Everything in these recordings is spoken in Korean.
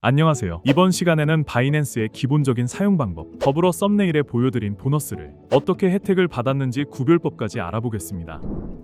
안녕하세요. 이번 시간에는 바이낸스의 기본적인 사용 방법, 더불어 썸네일에 보여드린 보너스를 어떻게 혜택을 받았는지 구별법까지 알아보겠습니다.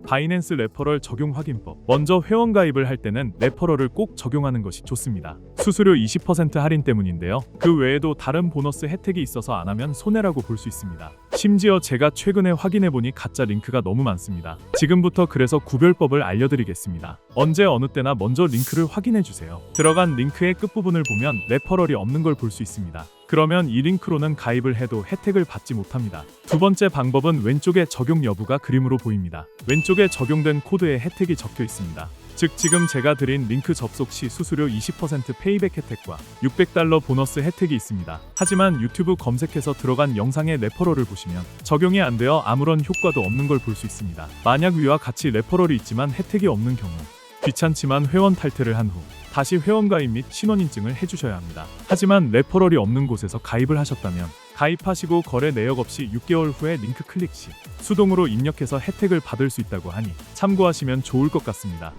바이낸스 레퍼럴 적용 확인법. 먼저 회원 가입을 할 때는 레퍼럴을 꼭 적용하는 것이 좋습니다. 수수료 20% 할인 때문인데요. 그 외에도 다른 보너스 혜택이 있어서 안 하면 손해라고 볼 수 있습니다. 심지어 제가 최근에 확인해보니 가짜 링크가 너무 많습니다. 지금부터 그래서 구별법을 알려드리겠습니다. 언제 어느 때나 먼저 링크를 확인해주세요. 들어간 링크의 끝부분을 보면 레퍼럴이 없는 걸 볼 수 있습니다. 그러면 이 링크로는 가입을 해도 혜택을 받지 못합니다. 두 번째 방법은 왼쪽에 적용 여부가 그림으로 보입니다. 왼쪽에 적용된 코드에 혜택이 적혀 있습니다. 즉 지금 제가 드린 링크 접속 시 수수료 20% 페이백 혜택과 $600 보너스 혜택이 있습니다. 하지만 유튜브 검색해서 들어간 영상의 레퍼럴을 보시면 적용이 안 되어 아무런 효과도 없는 걸 볼 수 있습니다. 만약 위와 같이 레퍼럴이 있지만 혜택이 없는 경우 귀찮지만 회원 탈퇴를 한 후 다시 회원가입 및 신원인증을 해주셔야 합니다. 하지만 레퍼럴이 없는 곳에서 가입을 하셨다면 가입하시고 거래 내역 없이 6개월 후에 링크 클릭 시 수동으로 입력해서 혜택을 받을 수 있다고 하니 참고하시면 좋을 것 같습니다.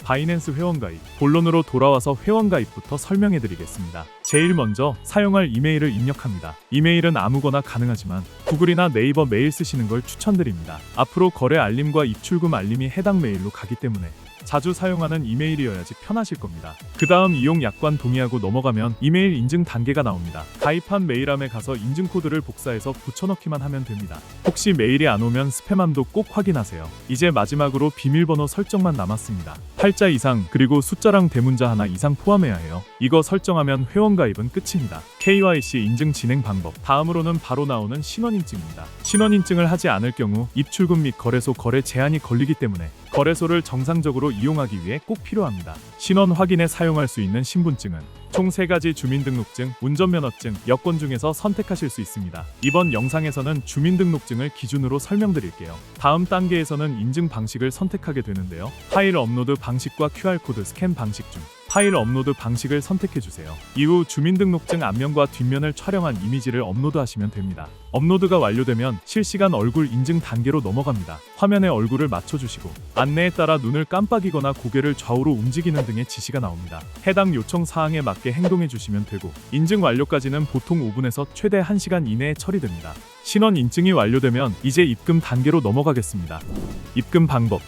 바이낸스 회원가입. 본론으로 돌아와서 회원가입부터 설명해드리겠습니다. 제일 먼저 사용할 이메일을 입력합니다. 이메일은 아무거나 가능하지만 구글이나 네이버 메일 쓰시는 걸 추천드립니다. 앞으로 거래 알림과 입출금 알림이 해당 메일로 가기 때문에 자주 사용하는 이메일이어야지 편하실 겁니다. 그 다음 이용 약관 동의하고 넘어가면 이메일 인증 단계가 나옵니다. 가입한 메일함에 가서 인증 코드를 복사해서 붙여넣기만 하면 됩니다. 혹시 메일이 안 오면 스팸함도 꼭 확인하세요. 이제 마지막으로 비밀번호 설정만 남았습니다. 8자 이상 그리고 숫자랑 대문자 하나 이상 포함해야 해요. 이거 설정하면 회원 가입은 끝입니다. KYC 인증 진행 방법. 다음으로는 바로 나오는 신원인증입니다. 신원인증을 하지 않을 경우 입출금 및 거래소 거래 제한이 걸리기 때문에 거래소를 정상적으로 이용하기 위해 꼭 필요합니다. 신원 확인에 사용할 수 있는 신분증은 총 3가지 주민등록증, 운전면허증, 여권 중에서 선택하실 수 있습니다. 이번 영상에서는 주민등록증을 기준으로 설명드릴게요. 다음 단계에서는 인증 방식을 선택하게 되는데요. 파일 업로드 방식과 QR코드 스캔 방식 중 파일 업로드 방식을 선택해주세요. 이후 주민등록증 앞면과 뒷면을 촬영한 이미지를 업로드하시면 됩니다. 업로드가 완료되면 실시간 얼굴 인증 단계로 넘어갑니다. 화면에 얼굴을 맞춰주시고 안내에 따라 눈을 깜빡이거나 고개를 좌우로 움직이는 등의 지시가 나옵니다. 해당 요청 사항에 맞게 행동해주시면 되고 인증 완료까지는 보통 5분에서 최대 1시간 이내에 처리됩니다. 신원 인증이 완료되면 이제 입금 단계로 넘어가겠습니다. 입금 방법.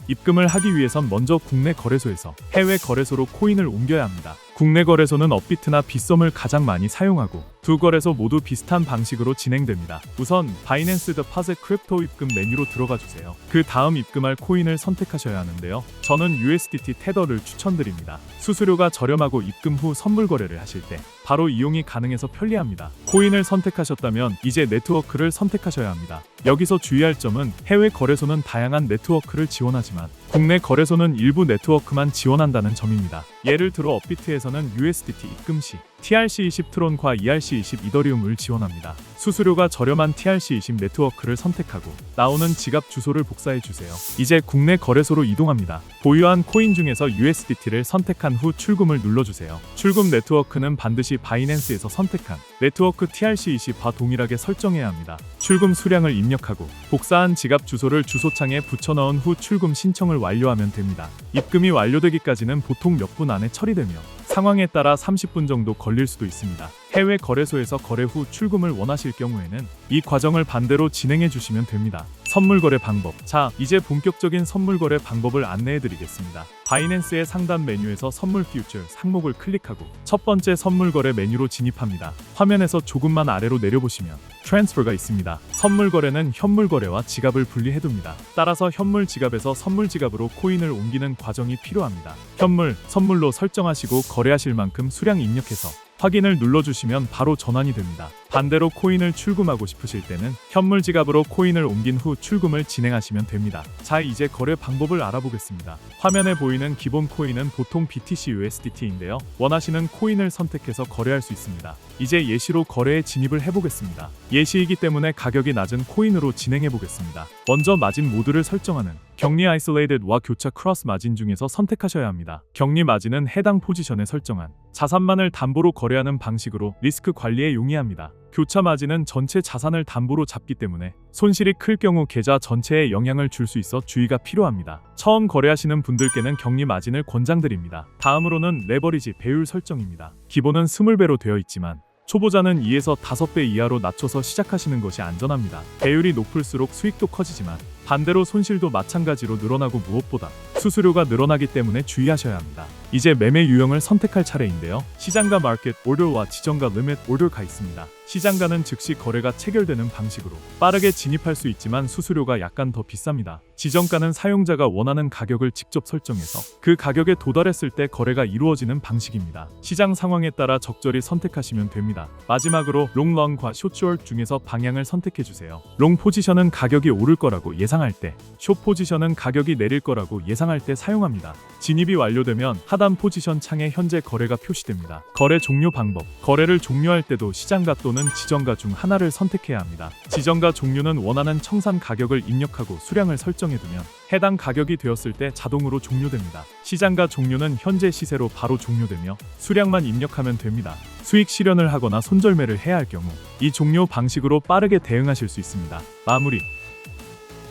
입금을 하기 위해선 먼저 국내 거래소에서 해외 거래소로 코인을 옮겨야 합니다. 국내 거래소는 업비트나 빗썸을 가장 많이 사용하고 두 거래소 모두 비슷한 방식으로 진행됩니다. 우선 바이낸스 데파짓 크립토 입금 메뉴로 들어가 주세요. 그 다음 입금할 코인을 선택하셔야 하는데요. 저는 USDT 테더를 추천드립니다. 수수료가 저렴하고 입금 후 선물 거래를 하실 때 바로 이용이 가능해서 편리합니다. 코인을 선택하셨다면 이제 네트워크를 선택하셔야 합니다. 여기서 주의할 점은 해외 거래소는 다양한 네트워크를 지원하지만 국내 거래소는 일부 네트워크만 지원한다는 점입니다. 예를 들어 업비트에서는 USDT 입금 시 TRC20 트론과 ERC20 이더리움을 지원합니다. 수수료가 저렴한 TRC20 네트워크를 선택하고 나오는 지갑 주소를 복사해 주세요. 이제 국내 거래소로 이동합니다. 보유한 코인 중에서 USDT를 선택한 후 출금을 눌러주세요. 출금 네트워크는 반드시 바이낸스에서 선택한 네트워크 TRC20과 동일하게 설정해야 합니다. 출금 수량을 입력하고 복사한 지갑 주소를 주소창에 붙여넣은 후 출금 신청을 완료하면 됩니다. 입금이 완료되기까지는 보통 몇 분 안에 처리되며 상황에 따라 30분 정도 걸릴 수도 있습니다. 해외 거래소에서 거래 후 출금을 원하실 경우에는 이 과정을 반대로 진행해 주시면 됩니다. 선물 거래 방법. 자, 이제 본격적인 선물 거래 방법을 안내해 드리겠습니다. 바이낸스의 상단 메뉴에서 선물 퓨처 항목을 클릭하고 첫 번째 선물 거래 메뉴로 진입합니다. 화면에서 조금만 아래로 내려보시면 트랜스퍼가 있습니다. 선물 거래는 현물 거래와 지갑을 분리해 둡니다. 따라서 현물 지갑에서 선물 지갑으로 코인을 옮기는 과정이 필요합니다. 현물, 선물로 설정하시고 거래하실 만큼 수량 입력해서 확인을 눌러주시면 바로 전환이 됩니다. 반대로 코인을 출금하고 싶으실 때는 현물 지갑으로 코인을 옮긴 후 출금을 진행하시면 됩니다. 자, 이제 거래 방법을 알아보겠습니다. 화면에 보이는 기본 코인은 보통 BTC USDT인데요. 원하시는 코인을 선택해서 거래할 수 있습니다. 이제 예시로 거래에 진입을 해보겠습니다. 예시이기 때문에 가격이 낮은 코인으로 진행해보겠습니다. 먼저 마진 모드를 설정하는 격리 아이솔레이티드와 교차 크로스 마진 중에서 선택하셔야 합니다. 격리 마진은 해당 포지션에 설정한 자산만을 담보로 거래하는 방식으로 리스크 관리에 용이합니다. 교차 마진은 전체 자산을 담보로 잡기 때문에 손실이 클 경우 계좌 전체에 영향을 줄 수 있어 주의가 필요합니다. 처음 거래하시는 분들께는 격리 마진을 권장드립니다. 다음으로는 레버리지 배율 설정입니다. 기본은 20배로 되어 있지만 초보자는 2에서 5배 이하로 낮춰서 시작하시는 것이 안전합니다. 배율이 높을수록 수익도 커지지만 반대로 손실도 마찬가지로 늘어나고 무엇보다 수수료가 늘어나기 때문에 주의하셔야 합니다. 이제 매매 유형을 선택할 차례인데요. 시장가 마켓 오더와 지정가 리밋 오더가 있습니다. 시장가는 즉시 거래가 체결되는 방식으로 빠르게 진입할 수 있지만 수수료가 약간 더 비쌉니다. 지정가는 사용자가 원하는 가격을 직접 설정해서 그 가격에 도달했을 때 거래가 이루어지는 방식입니다. 시장 상황에 따라 적절히 선택하시면 됩니다. 마지막으로 롱, 런과 숏, 숏 중에서 방향을 선택해주세요. 롱 포지션은 가격이 오를 거라고 예상할 때, 숏 포지션은 가격이 내릴 거라고 예상할 때 사용합니다. 진입이 완료되면 하단 포지션 창에 현재 거래가 표시됩니다. 거래 종료 방법. 거래를 종료할 때도 시장가 또는 지정가 중 하나를 선택해야 합니다. 지정가 종류는 원하는 청산 가격을 입력하고 수량을 설정해두면 해당 가격이 되었을 때 자동으로 종료됩니다. 시장가 종류는 현재 시세로 바로 종료되며 수량만 입력하면 됩니다. 수익 실현을 하거나 손절매를 해야 할 경우 이 종료 방식으로 빠르게 대응하실 수 있습니다. 마무리.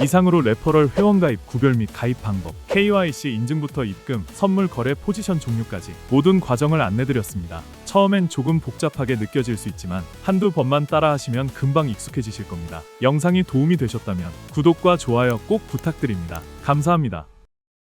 이상으로 레퍼럴 회원가입 구별 및 가입 방법, KYC 인증부터 입금, 선물 거래 포지션 종류까지 모든 과정을 안내드렸습니다. 처음엔 조금 복잡하게 느껴질 수 있지만 한두 번만 따라하시면 금방 익숙해지실 겁니다. 영상이 도움이 되셨다면 구독과 좋아요 꼭 부탁드립니다. 감사합니다.